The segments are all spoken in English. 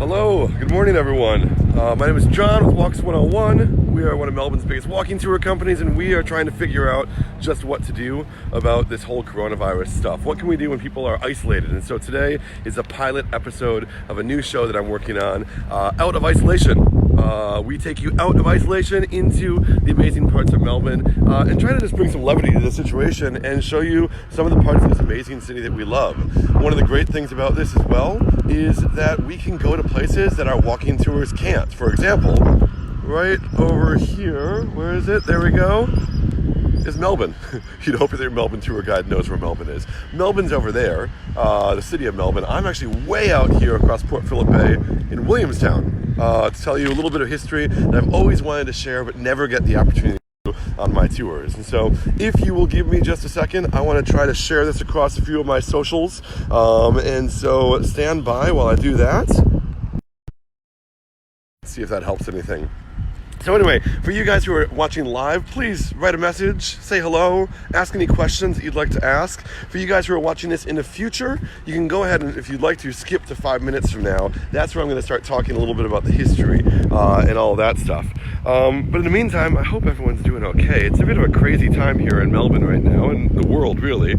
Hello, good morning everyone. My name is John with Walks 101. We are one of Melbourne's biggest walking tour companies, and we are trying to figure out just what to do about this whole coronavirus stuff. What can we do when people are isolated? And so today is a pilot episode of a new show that I'm working on, Out of Isolation. We take you out of isolation into the amazing parts of Melbourne and try to just bring some levity to the situation and show you some of the parts of this amazing city that we love. One of the great things about this as well is that we can go to places that our walking tours can't. For example, right over here, where is it? There we go. Is Melbourne. You'd hope that your Melbourne tour guide knows where Melbourne is. Melbourne's over there, the city of Melbourne. I'm actually way out here across Port Phillip Bay in Williamstown to tell you a little bit of history that I've always wanted to share but never get the opportunity to do on my tours. And so if you will give me just a second, I want to try to share this across a few of my socials. And so stand by while I do that. Let's see if that helps anything. So anyway, for you guys who are watching live, please write a message, say hello, ask any questions that you'd like to ask. For you guys who are watching this in the future, you can go ahead and, if you'd like to, skip to 5 minutes from now. That's where I'm going to start talking a little bit about the history and all that stuff. But in the meantime, I hope everyone's doing okay. It's a bit of a crazy time here in Melbourne right now, and the world really.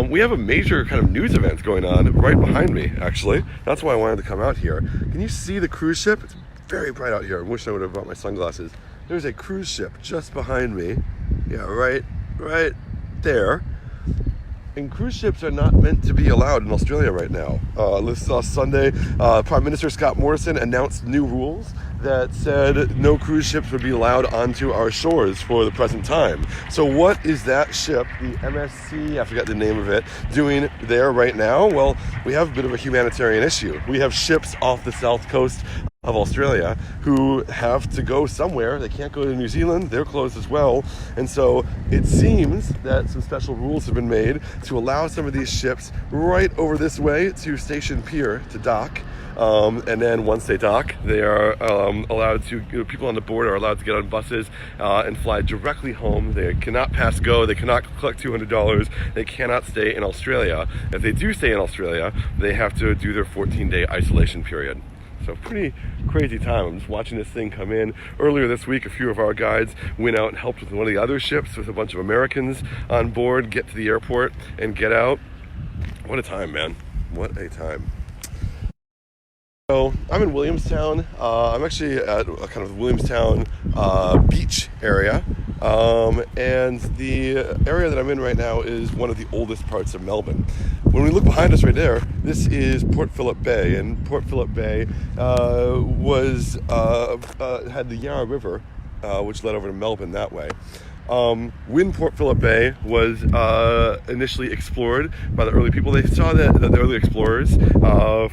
We have a major kind of news event going on right behind me, actually. That's why I wanted to come out here. Can you see the cruise ship? It's very bright out here. I wish I would have brought my sunglasses. There's a cruise ship just behind me. Yeah, right there. And cruise ships are not meant to be allowed in Australia right now. This Sunday, Prime Minister Scott Morrison announced new rules that said no cruise ships would be allowed onto our shores for the present time. So what is that ship, the MSC, I forgot the name of it, doing there right now? Well, we have a bit of a humanitarian issue. We have ships off the south coast of Australia who have to go somewhere. They can't go to New Zealand, they're closed as well. And so it seems that some special rules have been made to allow some of these ships right over this way to Station Pier to dock. And then once they dock, they are allowed to, people on the board are allowed to get on buses and fly directly home. They cannot pass go, they cannot collect $200, they cannot stay in Australia. If they do stay in Australia, they have to do their 14-day isolation period. So pretty crazy time. I'm just watching this thing come in. Earlier this week, a few of our guides went out and helped with one of the other ships with a bunch of Americans on board, get to the airport and get out. What a time, man. What a time. So I'm in Williamstown. I'm actually at a kind of Williamstown beach area. And the area that I'm in right now is one of the oldest parts of Melbourne. When we look behind us right there, this is Port Phillip Bay, and Port Phillip Bay had the Yarra River, which led over to Melbourne that way. When Port Phillip Bay was initially explored by the early people, they saw that the early explorers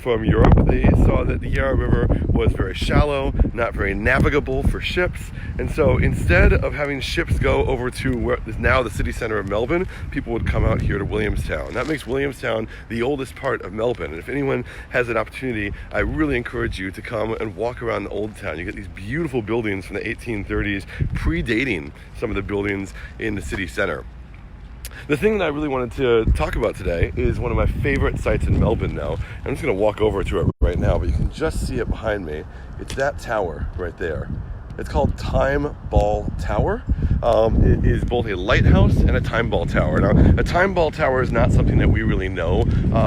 from Europe, they saw that the Yarra River was very shallow, not very navigable for ships, and so instead of having ships go over to where is now the city center of Melbourne, people would come out here to Williamstown. That makes Williamstown the oldest part of Melbourne, and if anyone has an opportunity, I really encourage you to come and walk around the old town. You get these beautiful buildings from the 1830s, predating some of the buildings in the city center. The thing that I really wanted to talk about today is one of my favorite sites in Melbourne now. I'm just going to walk over to it right now, but you can just see it behind me. It's that tower right there. It's called Time Ball Tower. It is both a lighthouse and a time ball tower. Now, a time ball tower is not something that we really know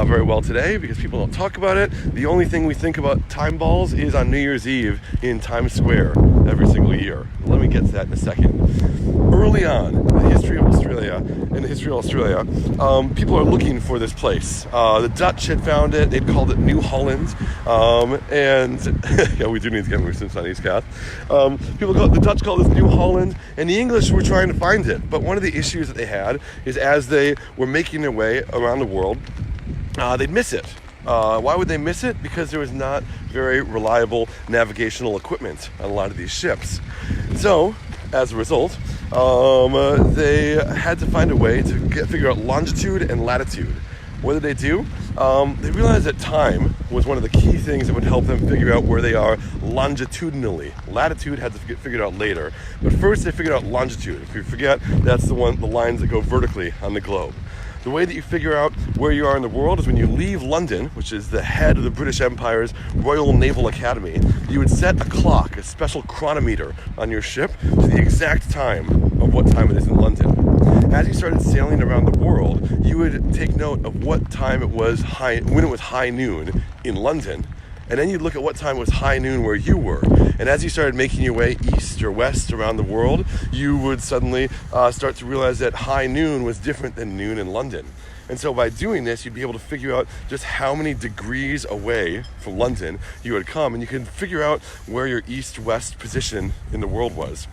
very well today because people don't talk about it. The only thing we think about time balls is on New Year's Eve in Times Square every single year. Let me get to that in a second. Early on in the history of Australia, people are looking for this place. The Dutch had found it. They'd called it New Holland. And yeah, we do need to get Williamstown on East Cath. The Dutch called this New Holland, and the English were trying to find it. But one of the issues that they had is as they were making their way around the world, they'd miss it. Why would they miss it? Because there was not very reliable navigational equipment on a lot of these ships. So, as a result, they had to find a way to figure out longitude and latitude. What did they do? They realized that time was one of the key things that would help them figure out where they are longitudinally. Latitude had to get figured out later. But first they figured out longitude. If you forget, that's the lines that go vertically on the globe. The way that you figure out where you are in the world is when you leave London, which is the head of the British Empire's Royal Naval Academy, you would set a clock, a special chronometer on your ship to the exact time of what time it is in London. As you started sailing around the world, you would take note of what time it was when it was high noon in London, and then you'd look at what time it was high noon where you were. And as you started making your way east or west around the world, you would suddenly start to realize that high noon was different than noon in London. And so by doing this, you'd be able to figure out just how many degrees away from London you had come, and you could figure out where your east-west position in the world was.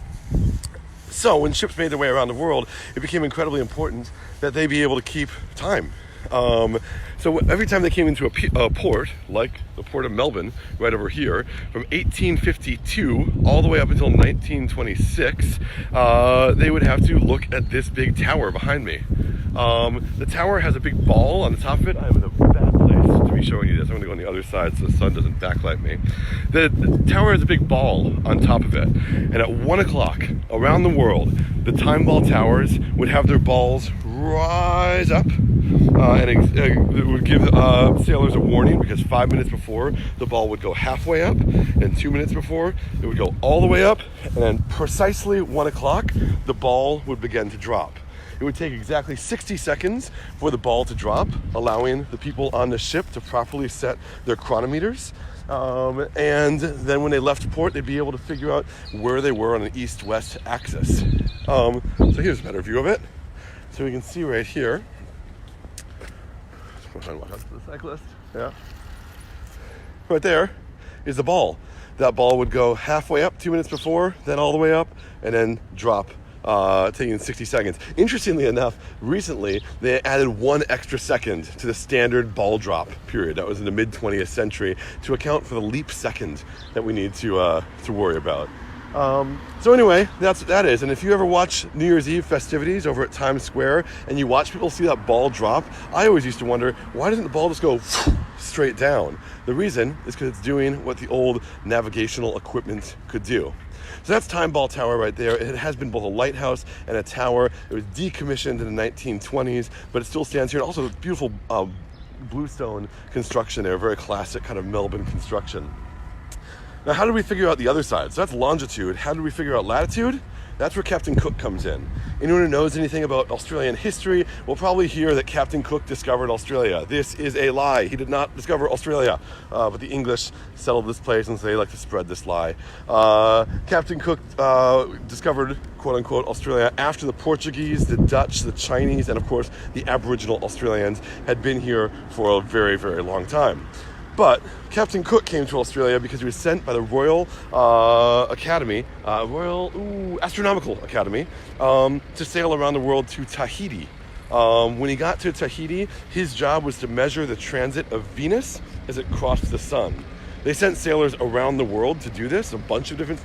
So when ships made their way around the world, it became incredibly important that they be able to keep time. So every time they came into a port, like the port of Melbourne, right over here, from 1852 all the way up until 1926, they would have to look at this big tower behind me. The tower has a big ball on the top of it. I'm in a bad place to be showing you this. I'm going to go on the other side so the sun doesn't backlight me. The tower has a big ball on top of it. And at 1 o'clock around the world, the time ball towers would have their balls rise up. And it would give sailors a warning, because 5 minutes before the ball would go halfway up, and 2 minutes before it would go all the way up, and then precisely 1 o'clock the ball would begin to drop. It would take exactly 60 seconds for the ball to drop, allowing the people on the ship to properly set their chronometers. And then when they left port, they'd be able to figure out where they were on an east-west axis. So here's a better view of it. So we can see right here. I'm trying to walk out to the cyclist. Yeah. Right there is the ball. That ball would go halfway up 2 minutes before, then all the way up, and then drop, taking 60 seconds. Interestingly enough, recently they added 1 extra second to the standard ball drop period. That was in the mid-20th century to account for the leap second that we need to worry about. So anyway, that's what that is. And if you ever watch New Year's Eve festivities over at Times Square and you watch people see that ball drop, I always used to wonder, why doesn't the ball just go straight down? The reason is because it's doing what the old navigational equipment could do. So that's Time Ball Tower right there. It has been both a lighthouse and a tower. It was decommissioned in the 1920s, but it still stands here. And also beautiful bluestone construction there, very classic kind of Melbourne construction. Now, how did we figure out the other side? So that's longitude. How did we figure out latitude? That's where Captain Cook comes in. Anyone who knows anything about Australian history will probably hear that Captain Cook discovered Australia. This is a lie. He did not discover Australia, but the English settled this place, and so they like to spread this lie. Captain Cook discovered, quote-unquote, Australia after the Portuguese, the Dutch, the Chinese, and of course the Aboriginal Australians had been here for a very, very long time. But Captain Cook came to Australia because he was sent by the Royal Academy, Astronomical Academy, to sail around the world to Tahiti. When he got to Tahiti, his job was to measure the transit of Venus as it crossed the sun. They sent sailors around the world to do this, a bunch of different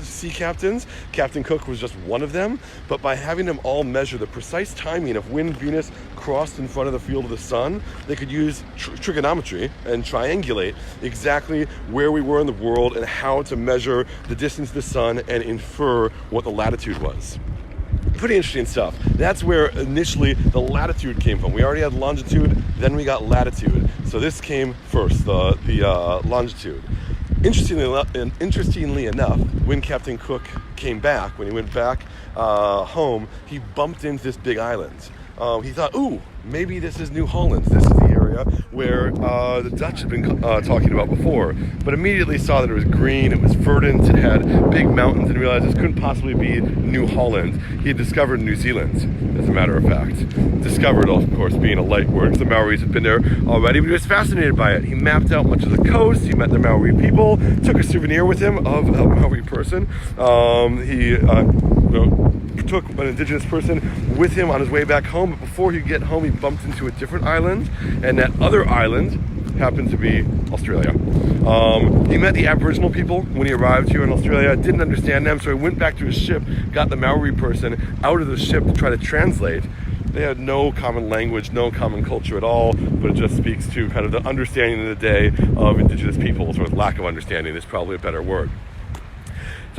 sea captains. Captain Cook was just one of them, but by having them all measure the precise timing of when Venus crossed in front of the field of the sun, they could use trigonometry and triangulate exactly where we were in the world and how to measure the distance to the sun and infer what the latitude was. Pretty interesting stuff. That's where initially the latitude came from. We already had longitude, then we got latitude. So this came first, the longitude. Interestingly enough, when Captain Cook came back, when he went back home, he bumped into this big island. He thought, ooh, maybe this is New Holland. This is the area where the Dutch had been talking about before. But immediately saw that it was green, it was verdant, it had big mountains, and realized this couldn't possibly be New Holland. He had discovered New Zealand, as a matter of fact. Discovered, of course, being a light word, because the Maoris had been there already, but he was fascinated by it. He mapped out much of the coast, he met the Maori people, took a souvenir with him of a Maori person. He took an indigenous person with him on his way back home, but before he could get home, he bumped into a different island, and that other island happened to be Australia. He met the Aboriginal people when he arrived here in Australia, didn't understand them, so he went back to his ship, got the Maori person out of the ship to try to translate. They had no common language, no common culture at all, but it just speaks to kind of the understanding of the day of indigenous peoples, or lack of understanding is probably a better word.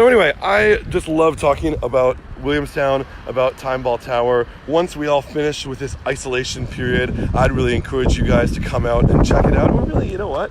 So anyway, I just love talking about Williamstown, about Time Ball Tower. Once we all finish with this isolation period, I'd really encourage you guys to come out and check it out. Or really, you know what?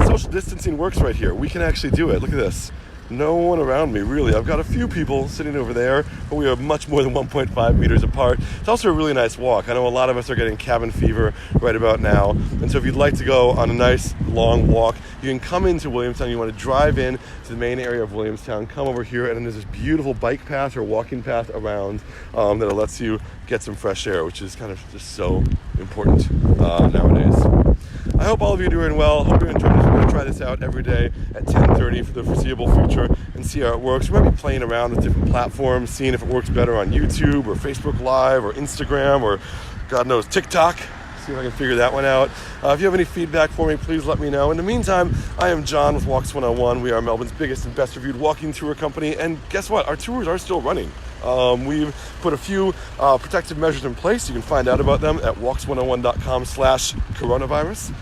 Social distancing works right here. We can actually do it. Look at this. No one around me, really. I've got a few people sitting over there, but we are much more than 1.5 meters apart. It's also a really nice walk. I know a lot of us are getting cabin fever right about now, and so if you'd like to go on a nice long walk, you can come into Williamstown. You want to drive in to the main area of Williamstown, come over here, and then there's this beautiful bike path or walking path around that lets you get some fresh air, which is kind of just so important nowadays. I hope all of you are doing well. Hope you're enjoying this. We're going to try this out every day at 10:30 for the foreseeable future and see how it works. We might be playing around with different platforms, seeing if it works better on YouTube or Facebook Live or Instagram or, God knows, TikTok. See if I can figure that one out. If you have any feedback for me, please let me know. In the meantime, I am John with Walks 101. We are Melbourne's biggest and best reviewed walking tour company. And guess what? Our tours are still running. We've put a few protective measures in place. You can find out about them at walks101.com/coronavirus.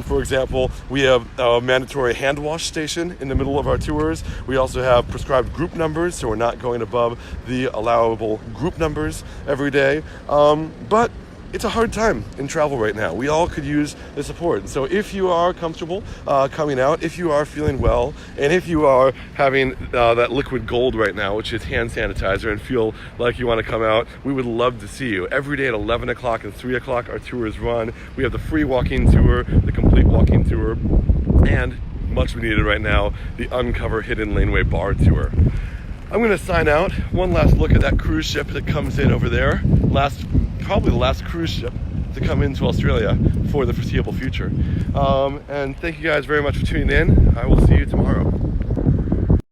For example, we have a mandatory hand wash station in the middle of our tours. We also have prescribed group numbers, so we're not going above the allowable group numbers every day. But it's a hard time in travel right now. We all could use the support. And so if you are comfortable coming out, if you are feeling well, and if you are having that liquid gold right now, which is hand sanitizer, and feel like you want to come out, we would love to see you. Every day at 11 o'clock and 3 o'clock, our tours run. We have the free walking tour, the complete walking tour, and much needed right now, the Uncover Hidden Laneway Bar Tour. I'm going to sign out. One last look at that cruise ship that comes in over there. Probably the last cruise ship to come into Australia for the foreseeable future. And thank you guys very much for tuning in. I will see you tomorrow.